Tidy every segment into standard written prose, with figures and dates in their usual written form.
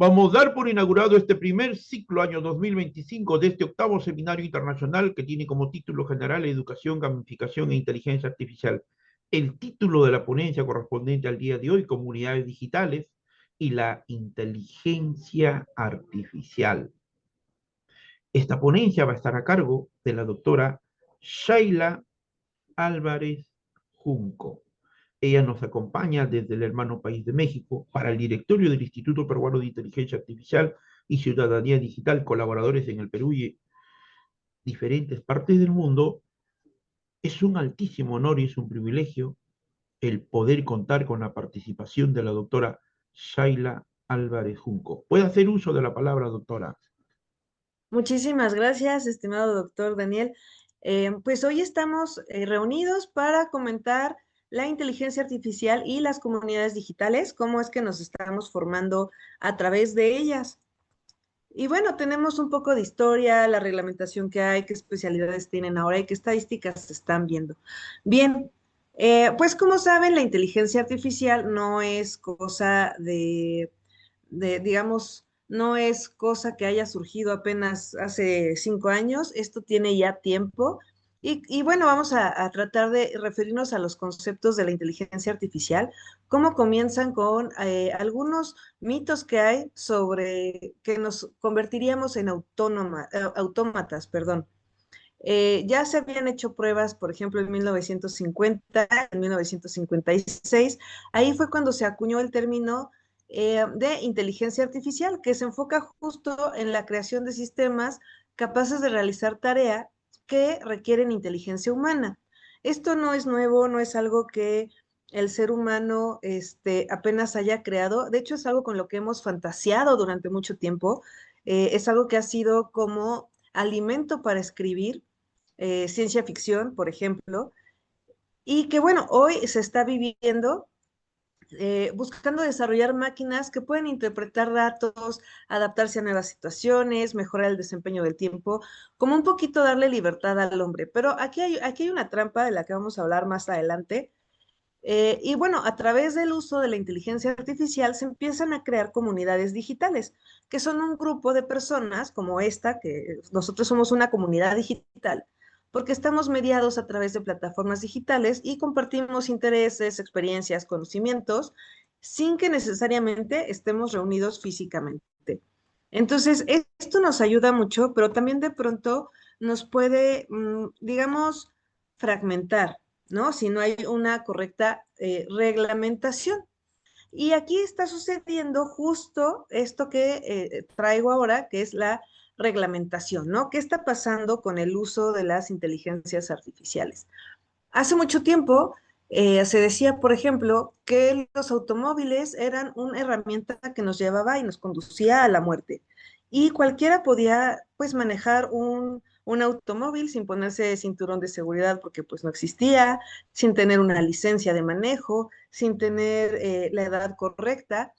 Vamos a dar por inaugurado este primer ciclo año 2025 de este octavo seminario internacional que tiene como título general Educación, Gamificación e Inteligencia Artificial. El título de la ponencia correspondiente al día de hoy, Comunidades Digitales y la Inteligencia Artificial. Esta ponencia va a estar a cargo de la doctora Shaila Álvarez Junco. Ella nos acompaña desde el hermano país de México para el directorio del Instituto Peruano de Inteligencia Artificial y Ciudadanía Digital, colaboradores en el Perú y diferentes partes del mundo. Es un altísimo honor y es un privilegio el poder contar con la participación de la doctora Shaila Álvarez Junco. Puede hacer uso de la palabra, doctora. Muchísimas gracias, estimado doctor Daniel. Pues hoy estamos reunidos para comentar la inteligencia artificial y las comunidades digitales, cómo es que nos estamos formando a través de ellas. Y bueno, tenemos un poco de historia, la reglamentación que hay, qué especialidades tienen ahora y qué estadísticas se están viendo. Bien, pues como saben, la inteligencia artificial no es cosa digamos, no es cosa que haya surgido apenas hace 5 años, esto tiene ya tiempo. Y bueno, vamos a tratar de referirnos a los conceptos de la inteligencia artificial, cómo comienzan con algunos mitos que hay sobre que nos convertiríamos en autómatas, perdón. Ya se habían hecho pruebas, por ejemplo, en 1950, en 1956, ahí fue cuando se acuñó el término de inteligencia artificial, que se enfoca justo en la creación de sistemas capaces de realizar tareas que requieren inteligencia humana. Esto no es nuevo, no es algo que el ser humano apenas haya creado, de hecho es algo con lo que hemos fantaseado durante mucho tiempo, es algo que ha sido como alimento para escribir ciencia ficción, por ejemplo, y que bueno, hoy se está viviendo buscando desarrollar máquinas que pueden interpretar datos, adaptarse a nuevas situaciones, mejorar el desempeño del tiempo, como un poquito darle libertad al hombre. Pero aquí hay una trampa de la que vamos a hablar más adelante. Y bueno, a través del uso de la inteligencia artificial se empiezan a crear comunidades digitales, que son un grupo de personas como esta, que nosotros somos una comunidad digital, porque estamos mediados a través de plataformas digitales y compartimos intereses, experiencias, conocimientos, sin que necesariamente estemos reunidos físicamente. Entonces, esto nos ayuda mucho, pero también de pronto nos puede, digamos, fragmentar, ¿no? Si no hay una correcta reglamentación. Y aquí está sucediendo justo esto que traigo ahora, que es la reglamentación, ¿no? ¿Qué está pasando con el uso de las inteligencias artificiales? Hace mucho tiempo se decía, por ejemplo, que los automóviles eran una herramienta que nos llevaba y nos conducía a la muerte. Y cualquiera podía, pues, manejar un automóvil sin ponerse cinturón de seguridad porque, pues, no existía, sin tener una licencia de manejo, sin tener la edad correcta.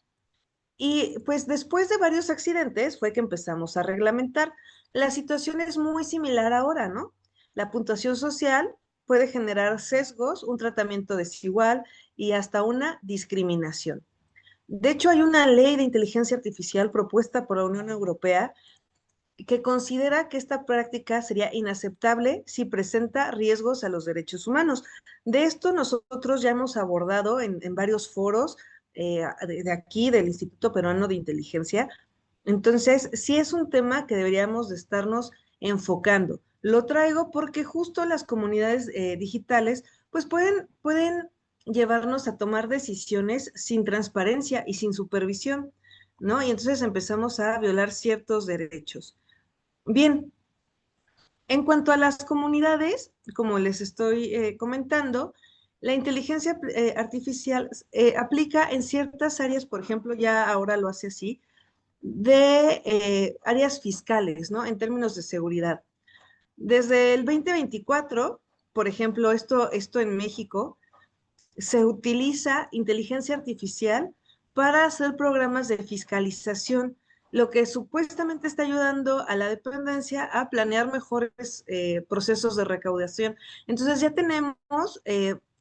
Y, pues, después de varios accidentes fue que empezamos a reglamentar. La situación es muy similar ahora, ¿no? La puntuación social puede generar sesgos, un tratamiento desigual y hasta una discriminación. De hecho, hay una ley de inteligencia artificial propuesta por la Unión Europea que considera que esta práctica sería inaceptable si presenta riesgos a los derechos humanos. De esto nosotros ya hemos abordado en varios foros de aquí, del Instituto Peruano de Inteligencia. Entonces, sí es un tema que deberíamos de estarnos enfocando. Lo traigo porque justo las comunidades digitales pues pueden llevarnos a tomar decisiones sin transparencia y sin supervisión, ¿no? Y entonces empezamos a violar ciertos derechos. Bien, en cuanto a las comunidades, como les estoy comentando, la inteligencia artificial aplica en ciertas áreas, por ejemplo, ya ahora lo hace así, de áreas fiscales, ¿no? En términos de seguridad. Desde el 2024, por ejemplo, esto en México, se utiliza inteligencia artificial para hacer programas de fiscalización, lo que supuestamente está ayudando a la dependencia a planear mejores procesos de recaudación. Entonces ya tenemos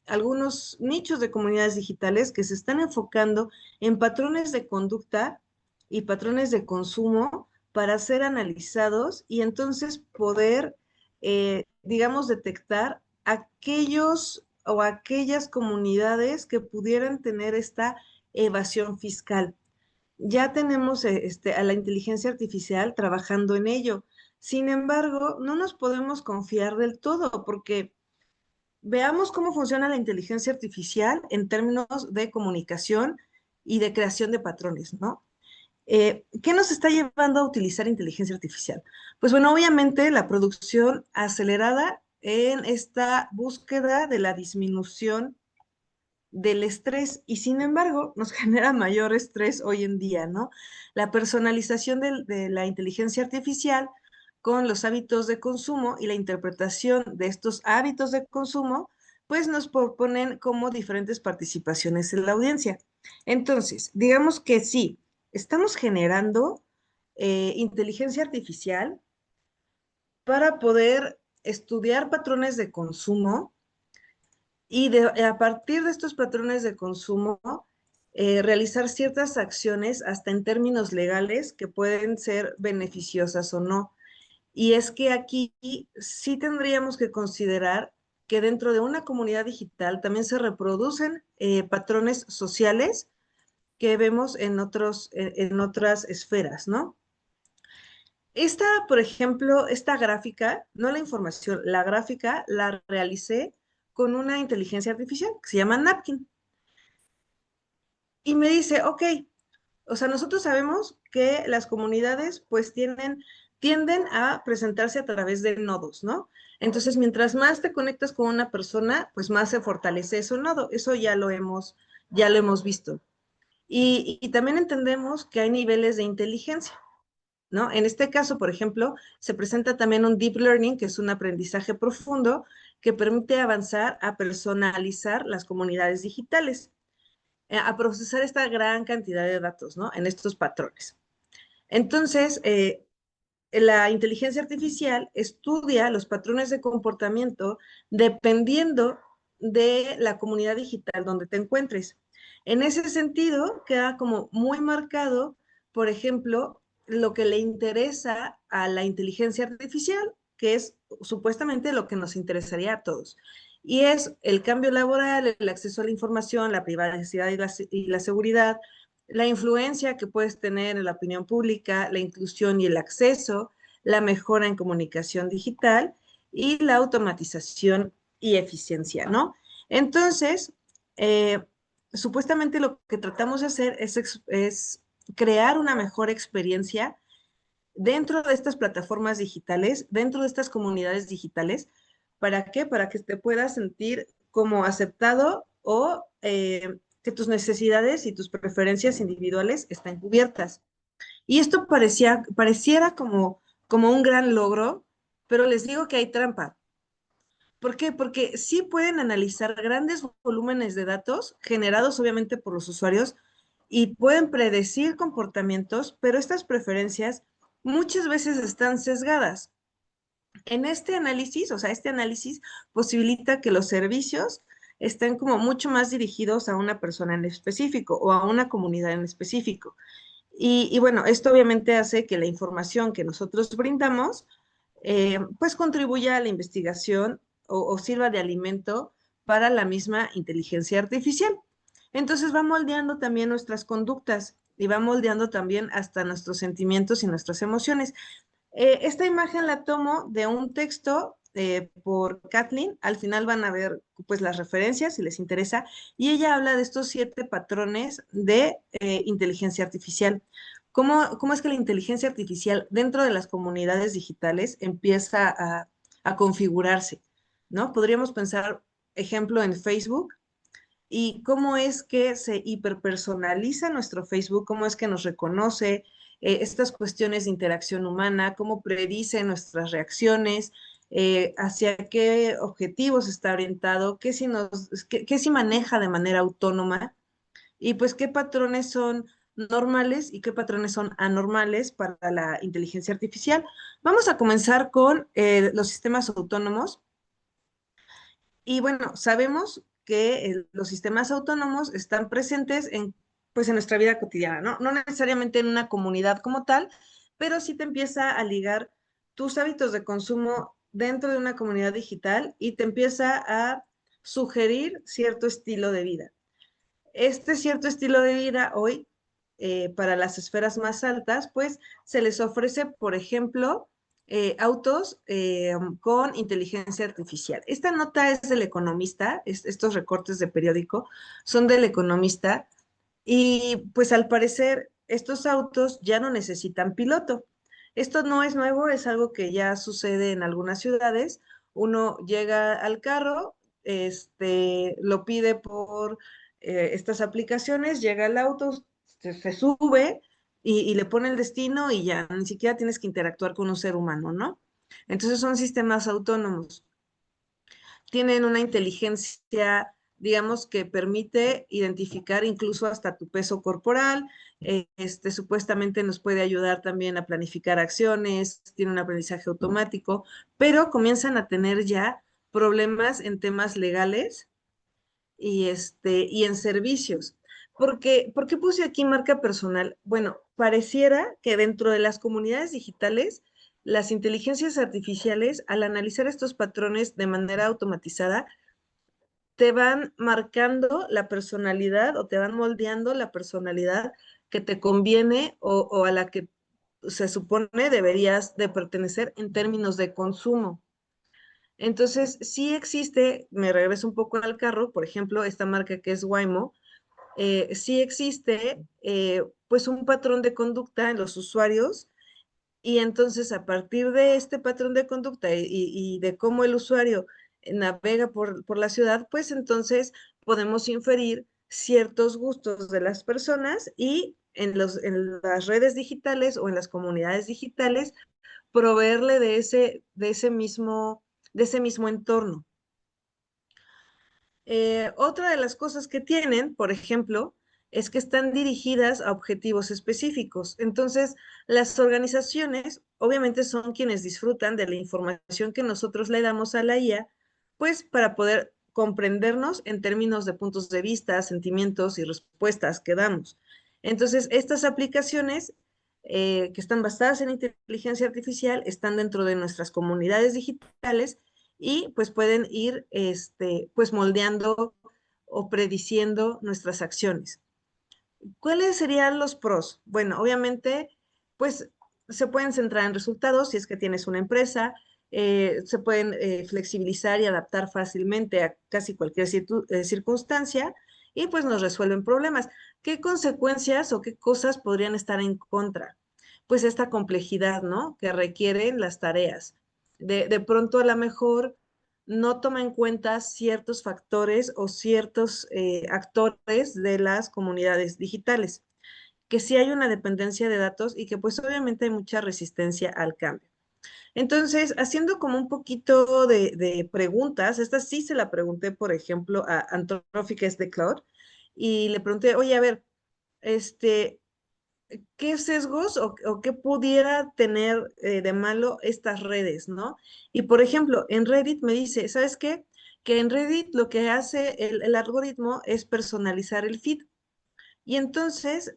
algunos nichos de comunidades digitales que se están enfocando en patrones de conducta y patrones de consumo para ser analizados y entonces poder, digamos, detectar aquellos o aquellas comunidades que pudieran tener esta evasión fiscal. Ya tenemos a la inteligencia artificial trabajando en ello. Sin embargo, no nos podemos confiar del todo porque veamos cómo funciona la inteligencia artificial en términos de comunicación y de creación de patrones, ¿no? ¿Qué nos está llevando a utilizar inteligencia artificial? Pues bueno, obviamente la producción acelerada en esta búsqueda de la disminución del estrés y sin embargo nos genera mayor estrés hoy en día, ¿no? La personalización de la inteligencia artificial con los hábitos de consumo y la interpretación de estos hábitos de consumo, pues nos proponen como diferentes participaciones en la audiencia. Entonces, digamos que sí, estamos generando inteligencia artificial para poder estudiar patrones de consumo y a partir de estos patrones de consumo, realizar ciertas acciones hasta en términos legales que pueden ser beneficiosas o no. Y es que aquí sí tendríamos que considerar que dentro de una comunidad digital también se reproducen patrones sociales que vemos en otras esferas, ¿no? Esta, por ejemplo, esta gráfica, no la información, la gráfica la realicé con una inteligencia artificial que se llama Napkin. Y me dice, ok, o sea, nosotros sabemos que las comunidades pues tienden a presentarse a través de nodos, ¿no? Entonces, mientras más te conectas con una persona, pues más se fortalece ese nodo. Eso ya lo hemos visto. Y también entendemos que hay niveles de inteligencia, ¿no? En este caso, por ejemplo, se presenta también un deep learning, que es un aprendizaje profundo que permite avanzar a personalizar las comunidades digitales, a procesar esta gran cantidad de datos, ¿no? En estos patrones. Entonces, la inteligencia artificial estudia los patrones de comportamiento dependiendo de la comunidad digital donde te encuentres. En ese sentido, queda como muy marcado, por ejemplo, lo que le interesa a la inteligencia artificial, que es supuestamente lo que nos interesaría a todos. Y es el cambio laboral, el acceso a la información, la privacidad y la seguridad, la influencia que puedes tener en la opinión pública, la inclusión y el acceso, la mejora en comunicación digital y la automatización y eficiencia, ¿no? Entonces, eh, supuestamente lo que tratamos de hacer es crear una mejor experiencia dentro de estas plataformas digitales, dentro de estas comunidades digitales. ¿Para qué? Para que te puedas sentir como aceptado o que tus necesidades y tus preferencias individuales están cubiertas. Y esto pareciera como un gran logro, pero les digo que hay trampa. ¿Por qué? Porque sí pueden analizar grandes volúmenes de datos generados obviamente por los usuarios y pueden predecir comportamientos, pero estas preferencias muchas veces están sesgadas. En este análisis, o sea, este análisis posibilita que los servicios estén como mucho más dirigidos a una persona en específico o a una comunidad en específico. Y bueno, esto obviamente hace que la información que nosotros brindamos, pues contribuya a la investigación o sirva de alimento para la misma inteligencia artificial. Entonces va moldeando también nuestras conductas y va moldeando también hasta nuestros sentimientos y nuestras emociones. Esta imagen la tomo de un texto por Kathleen. Al final van a ver pues las referencias si les interesa. Y ella habla de estos 7 patrones de inteligencia artificial. ¿Cómo es que la inteligencia artificial dentro de las comunidades digitales empieza a configurarse? ¿No? Podríamos pensar, ejemplo, en Facebook, y cómo es que se hiperpersonaliza nuestro Facebook, cómo es que nos reconoce estas cuestiones de interacción humana, cómo predice nuestras reacciones, hacia qué objetivos está orientado, qué si maneja de manera autónoma y pues qué patrones son normales y qué patrones son anormales para la inteligencia artificial. Vamos a comenzar con los sistemas autónomos. Y bueno, sabemos que los sistemas autónomos están presentes en pues en nuestra vida cotidiana, ¿no? No necesariamente en una comunidad como tal, pero sí te empieza a ligar tus hábitos de consumo dentro de una comunidad digital y te empieza a sugerir cierto estilo de vida. Este cierto estilo de vida hoy, para las esferas más altas, pues se les ofrece, por ejemplo, autos con inteligencia artificial. Esta nota es del Economista, estos recortes de periódico son del Economista, y pues al parecer estos autos ya no necesitan piloto. Esto no es nuevo, es algo que ya sucede en algunas ciudades. Uno llega al carro, lo pide por estas aplicaciones, llega al auto, se sube y le pone el destino y ya ni siquiera tienes que interactuar con un ser humano, ¿no? Entonces son sistemas autónomos. Tienen una inteligencia, digamos, que permite identificar incluso hasta tu peso corporal. Supuestamente nos puede ayudar también a planificar acciones, tiene un aprendizaje automático, pero comienzan a tener ya problemas en temas legales y en servicios. ¿Por qué puse aquí marca personal? Bueno, pareciera que dentro de las comunidades digitales, las inteligencias artificiales, al analizar estos patrones de manera automatizada, te van marcando la personalidad o te van moldeando la personalidad que te conviene o a la que se supone deberías de pertenecer en términos de consumo. Entonces, sí existe, me regreso un poco al carro, por ejemplo, esta marca que es Waymo, sí existe pues un patrón de conducta en los usuarios y entonces a partir de este patrón de conducta y de cómo el usuario navega por la ciudad, pues entonces podemos inferir ciertos gustos de las personas y en las redes digitales o en las comunidades digitales proveerle de ese mismo entorno. Otra de las cosas que tienen, por ejemplo, es que están dirigidas a objetivos específicos. Entonces, las organizaciones obviamente son quienes disfrutan de la información que nosotros le damos a la IA, pues para poder comprendernos en términos de puntos de vista, sentimientos y respuestas que damos. Entonces, estas aplicaciones que están basadas en inteligencia artificial están dentro de nuestras comunidades digitales y pues pueden ir pues moldeando o prediciendo nuestras acciones. ¿Cuáles serían los pros? Bueno, obviamente, pues se pueden centrar en resultados si es que tienes una empresa, se pueden flexibilizar y adaptar fácilmente a casi cualquier circunstancia y pues nos resuelven problemas. ¿Qué consecuencias o qué cosas podrían estar en contra? Pues esta complejidad, ¿no? Que requieren las tareas. De pronto a lo mejor no toma en cuenta ciertos factores o ciertos actores de las comunidades digitales, que sí hay una dependencia de datos y que pues obviamente hay mucha resistencia al cambio. Entonces, haciendo como un poquito de preguntas, esta sí se la pregunté, por ejemplo, a Antróficas de Cloud, y le pregunté, oye, a ver, este, ¿qué sesgos o qué pudiera tener de malo estas redes, ¿no? Y por ejemplo, en Reddit me dice, ¿sabes qué? Que en Reddit lo que hace el algoritmo es personalizar el feed. Y entonces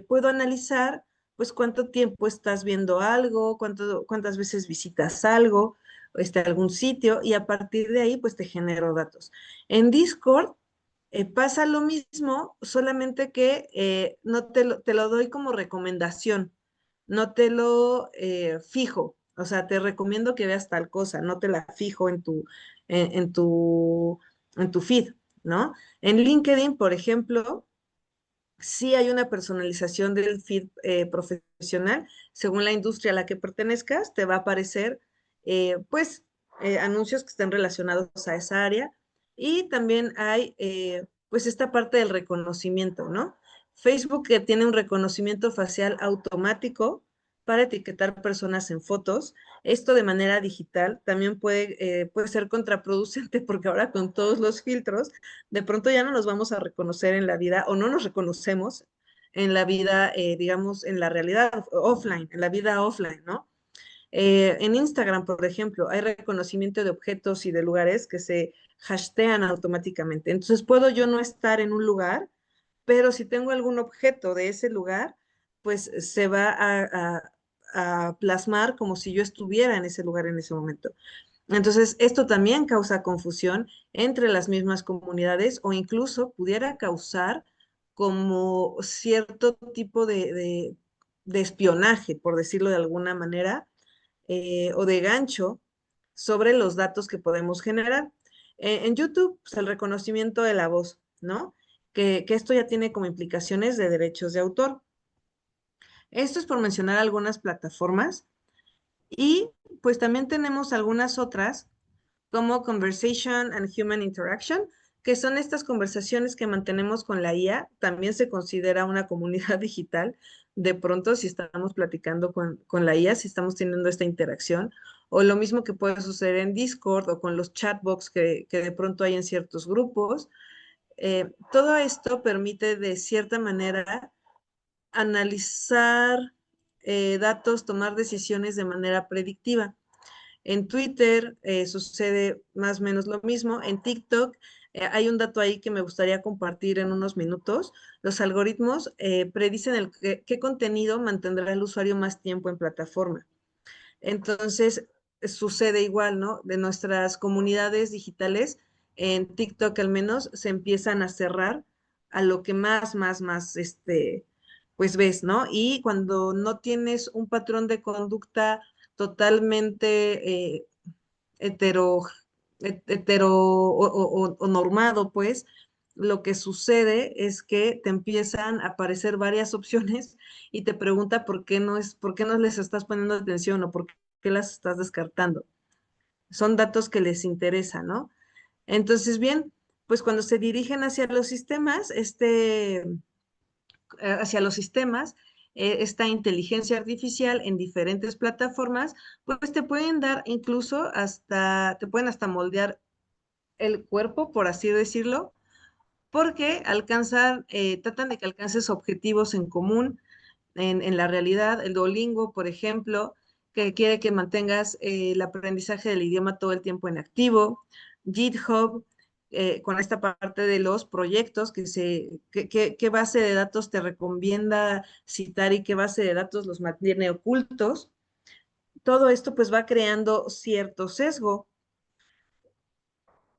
puedo analizar, pues, cuánto tiempo estás viendo algo, cuántas veces visitas algo, algún sitio, y a partir de ahí, pues, te genero datos. En Discord pasa lo mismo, solamente que no te lo doy como recomendación, no te lo fijo. O sea, te recomiendo que veas tal cosa, no te la fijo en, en tu, en tu feed, ¿no? En LinkedIn, por ejemplo, sí hay una personalización del feed profesional. Según la industria a la que pertenezcas, te va a aparecer, pues, anuncios que estén relacionados a esa área. Y también hay, pues, esta parte del reconocimiento, ¿no? Facebook que tiene un reconocimiento facial automático para etiquetar personas en fotos. Esto de manera digital también puede ser contraproducente porque ahora con todos los filtros de pronto ya no nos vamos a reconocer en la vida o no nos reconocemos en la vida, digamos, en la realidad offline, en la vida offline, ¿no? En Instagram, por ejemplo, hay reconocimiento de objetos y de lugares que se hashtagan automáticamente. Entonces, puedo yo no estar en un lugar, pero si tengo algún objeto de ese lugar, pues se va a plasmar como si yo estuviera en ese lugar en ese momento. Entonces, esto también causa confusión entre las mismas comunidades o incluso pudiera causar como cierto tipo de espionaje, por decirlo de alguna manera, o de gancho sobre los datos que podemos generar. En YouTube, pues, el reconocimiento de la voz, ¿no? Que esto ya tiene como implicaciones de derechos de autor. Esto es por mencionar algunas plataformas y pues también tenemos algunas otras como Conversation and Human Interaction, que son estas conversaciones que mantenemos con la IA. También se considera una comunidad digital. De pronto, si estamos platicando con la IA, si estamos teniendo esta interacción, o lo mismo que puede suceder en Discord o con los chatbots que de pronto hay en ciertos grupos. Todo esto permite de cierta manera analizar datos, tomar decisiones de manera predictiva. En Twitter sucede más o menos lo mismo. En TikTok hay un dato ahí que me gustaría compartir en unos minutos. Los algoritmos predicen qué contenido mantendrá el usuario más tiempo en plataforma. Entonces, sucede igual, ¿no? De nuestras comunidades digitales, en TikTok al menos, se empiezan a cerrar a lo que pues ves, ¿no? Y cuando no tienes un patrón de conducta totalmente hetero, hetero o normado, pues, lo que sucede es que te empiezan a aparecer varias opciones y te pregunta por qué no les estás poniendo atención o por qué las estás descartando. Son datos que les interesan, ¿no? Entonces, bien, pues cuando se dirigen hacia los sistemas, hacia los sistemas, esta inteligencia artificial en diferentes plataformas, pues te pueden dar incluso te pueden hasta moldear el cuerpo, por así decirlo, porque tratan de que alcances objetivos en común en la realidad. El Duolingo, por ejemplo, que quiere que mantengas el aprendizaje del idioma todo el tiempo en activo. GitHub, con esta parte de los proyectos, qué base de datos te recomienda citar y qué base de datos los mantiene ocultos. Todo esto pues va creando cierto sesgo.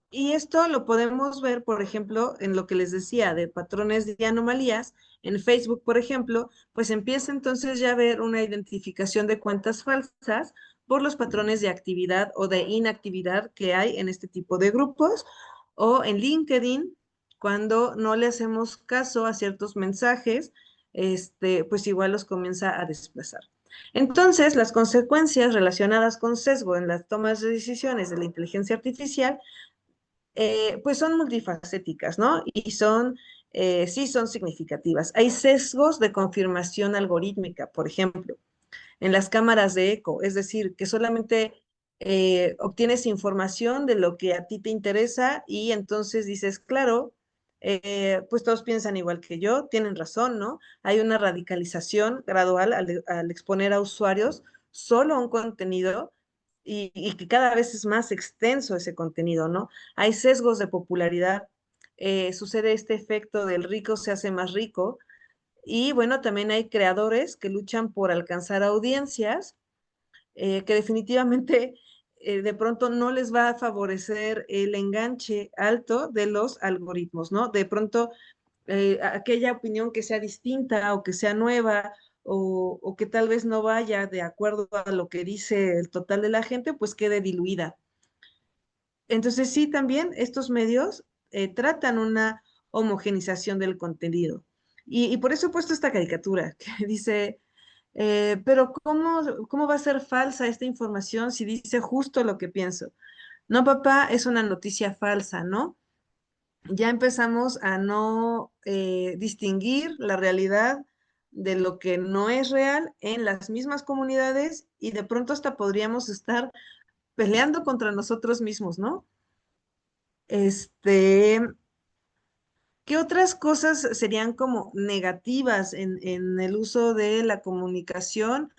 Y esto lo podemos ver, por ejemplo, en lo que les decía de patrones de anomalías. En Facebook, por ejemplo, pues empieza entonces ya a ver una identificación de cuentas falsas por los patrones de actividad o de inactividad que hay en este tipo de grupos. O en LinkedIn, cuando no le hacemos caso a ciertos mensajes, pues igual los comienza a desplazar. Entonces, las consecuencias relacionadas con sesgo en las tomas de decisiones de la inteligencia artificial pues son multifacéticas, ¿no? Y sí son significativas. Hay sesgos de confirmación algorítmica, por ejemplo, en las cámaras de eco, es decir, que solamente obtienes información de lo que a ti te interesa y entonces dices, claro, pues todos piensan igual que yo, tienen razón, ¿no? Hay una radicalización gradual al exponer a usuarios solo a un contenido y que cada vez es más extenso ese contenido, ¿no? Hay sesgos de popularidad, sucede este efecto del rico se hace más rico y bueno, también hay creadores que luchan por alcanzar audiencias que definitivamente de pronto no les va a favorecer el enganche alto de los algoritmos, ¿no? De pronto aquella opinión que sea distinta o que sea nueva o que tal vez no vaya de acuerdo a lo que dice el total de la gente, pues quede diluida. Entonces sí, también estos medios tratan una homogenización del contenido. Y por eso he puesto esta caricatura que dice, pero ¿cómo va a ser falsa esta información si dice justo lo que pienso? No, papá, es una noticia falsa, ¿no? Ya empezamos a no distinguir la realidad de lo que no es real en las mismas comunidades y de pronto hasta podríamos estar peleando contra nosotros mismos, ¿no? Este, ¿Qué otras cosas serían como negativas en el uso de la comunicación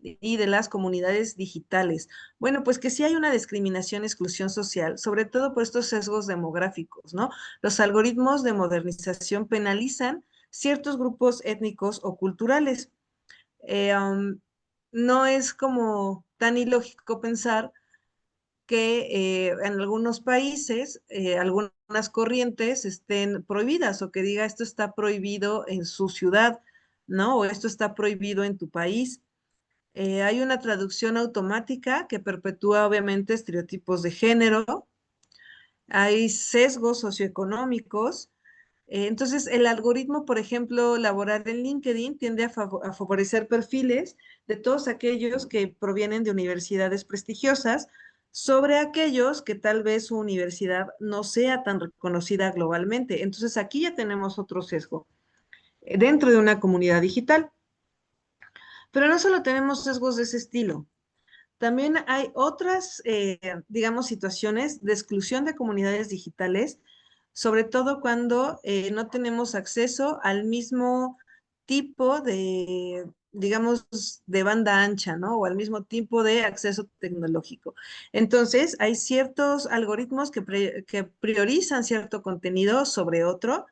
y de las comunidades digitales? Bueno, pues que sí hay una discriminación, exclusión social, sobre todo por estos sesgos demográficos, ¿no? Los algoritmos de modernización penalizan ciertos grupos étnicos o culturales. Eh, um, no es como tan ilógico pensar que en algunos países algunas corrientes estén prohibidas o que diga esto está prohibido en su ciudad, ¿no? O esto está prohibido en tu país. Hay una traducción automática que perpetúa obviamente estereotipos de género, hay sesgos socioeconómicos. Entonces, el algoritmo, por ejemplo, laboral en LinkedIn tiende a favorecer perfiles de todos aquellos que provienen de universidades prestigiosas sobre aquellos que tal vez su universidad no sea tan reconocida globalmente. Entonces, aquí ya tenemos otro sesgo dentro de una comunidad digital. Pero no solo tenemos sesgos de ese estilo. También hay otras, digamos, situaciones de exclusión de comunidades digitales, sobre todo cuando no tenemos acceso al mismo tipo de, digamos, de banda ancha, ¿no? O al mismo tipo de acceso tecnológico. Entonces, hay ciertos algoritmos que priorizan cierto contenido sobre otro.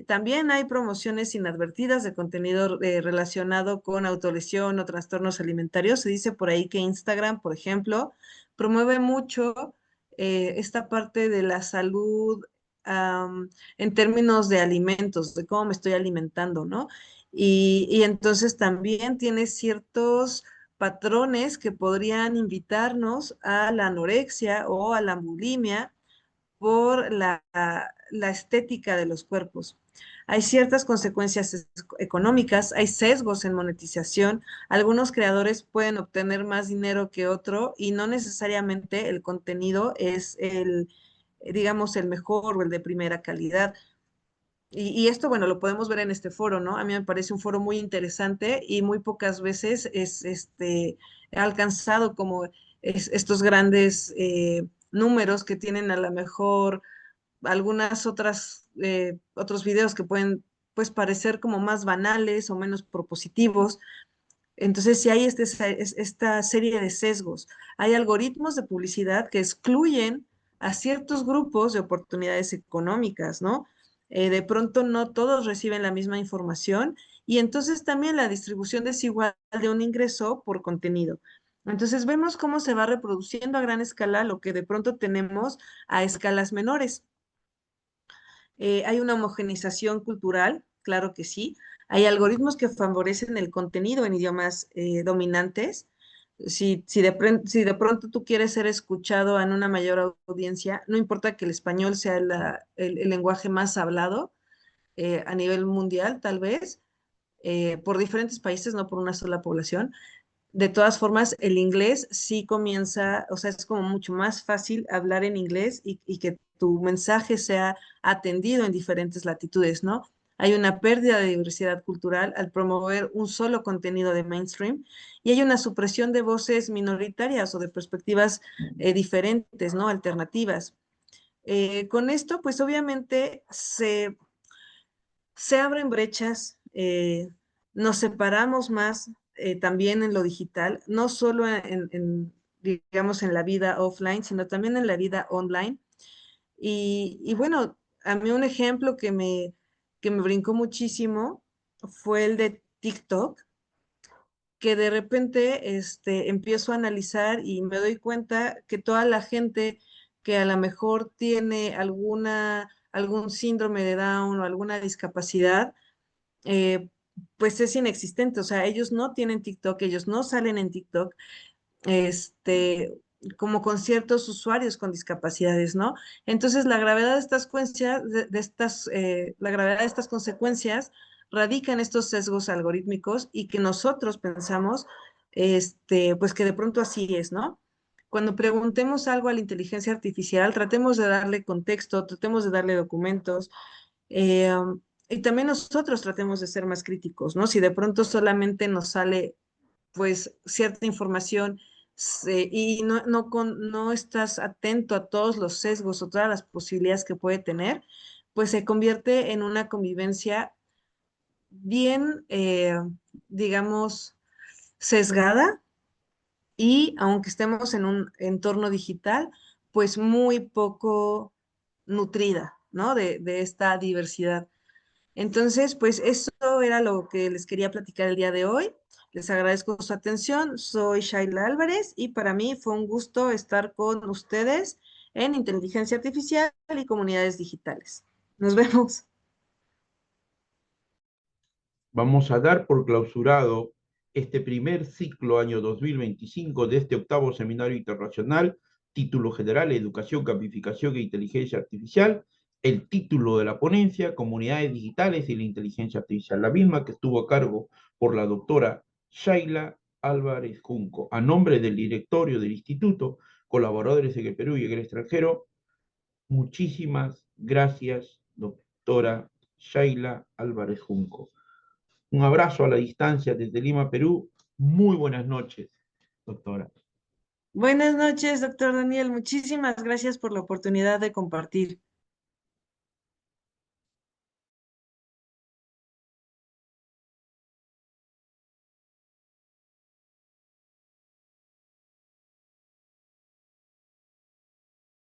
También hay promociones inadvertidas de contenido relacionado con autolesión o trastornos alimentarios. Se dice por ahí que Instagram, por ejemplo, promueve mucho esta parte de la salud en términos de alimentos, de cómo me estoy alimentando, ¿no? Y entonces también tiene ciertos patrones que podrían invitarnos a la anorexia o a la bulimia por la estética de los cuerpos. Hay ciertas consecuencias económicas, hay sesgos en monetización, algunos creadores pueden obtener más dinero que otro y no necesariamente el contenido es el, digamos, el mejor o el de primera calidad. Y esto, bueno, lo podemos ver en este foro, ¿no? A mí me parece un foro muy interesante y muy pocas veces ha alcanzado como estos grandes números que tienen a lo mejor algunas otras, otros videos que pueden pues parecer como más banales o menos propositivos. Entonces, si hay esta serie de sesgos, hay algoritmos de publicidad que excluyen a ciertos grupos de oportunidades económicas, ¿no? De pronto no todos reciben la misma información y entonces también la distribución desigual de un ingreso por contenido. Entonces vemos cómo se va reproduciendo a gran escala lo que de pronto tenemos a escalas menores. Hay una homogenización cultural, claro que sí. Hay algoritmos que favorecen el contenido en idiomas dominantes. Si de pronto tú quieres ser escuchado en una mayor audiencia, no importa que el español sea el lenguaje más hablado a nivel mundial, tal vez, por diferentes países, no por una sola población. De todas formas, el inglés sí comienza, o sea, es como mucho más fácil hablar en inglés y que tu mensaje sea atendido en diferentes latitudes, ¿no? Hay una pérdida de diversidad cultural al promover un solo contenido de mainstream y hay una supresión de voces minoritarias o de perspectivas diferentes, ¿no? Alternativas. Con esto, pues obviamente se abren brechas, nos separamos más también en lo digital, no solo digamos, en la vida offline, sino también en la vida online. Y bueno, a mí un ejemplo que me brincó muchísimo fue el de TikTok, que de repente empiezo a analizar y me doy cuenta que toda la gente que a lo mejor tiene algún síndrome de Down o alguna discapacidad, eh, pues es inexistente. O sea, ellos no tienen TikTok, ellos no salen en TikTok, este, como con ciertos usuarios con discapacidades, ¿no? Entonces, la gravedad de estas consecuencias, la gravedad de estas consecuencias radica en estos sesgos algorítmicos y que nosotros pensamos, pues que de pronto así es, ¿no? Cuando preguntemos algo a la inteligencia artificial, tratemos de darle contexto, tratemos de darle documentos, y también nosotros tratemos de ser más críticos, ¿no? Si de pronto solamente nos sale pues cierta información y no estás atento a todos los sesgos o todas las posibilidades que puede tener, pues se convierte en una convivencia bien, digamos, sesgada y aunque estemos en un entorno digital, pues muy poco nutrida, ¿no? De esta diversidad. Entonces, pues eso era lo que les quería platicar el día de hoy. Les agradezco su atención. Soy Shaila Álvarez y para mí fue un gusto estar con ustedes en Inteligencia Artificial y Comunidades Digitales. Nos vemos. Vamos a dar por clausurado este primer ciclo año 2025 de este octavo seminario internacional, título general, Educación, Gamificación e Inteligencia Artificial, el título de la ponencia, Comunidades Digitales y la Inteligencia Artificial, la misma que estuvo a cargo por la doctora Shaila Álvarez Junco, a nombre del directorio del instituto, colaboradores en el Perú y en el extranjero. Muchísimas gracias, doctora Shaila Álvarez Junco. Un abrazo a la distancia desde Lima, Perú. Muy buenas noches, doctora. Buenas noches, doctor Daniel. Muchísimas gracias por la oportunidad de compartir.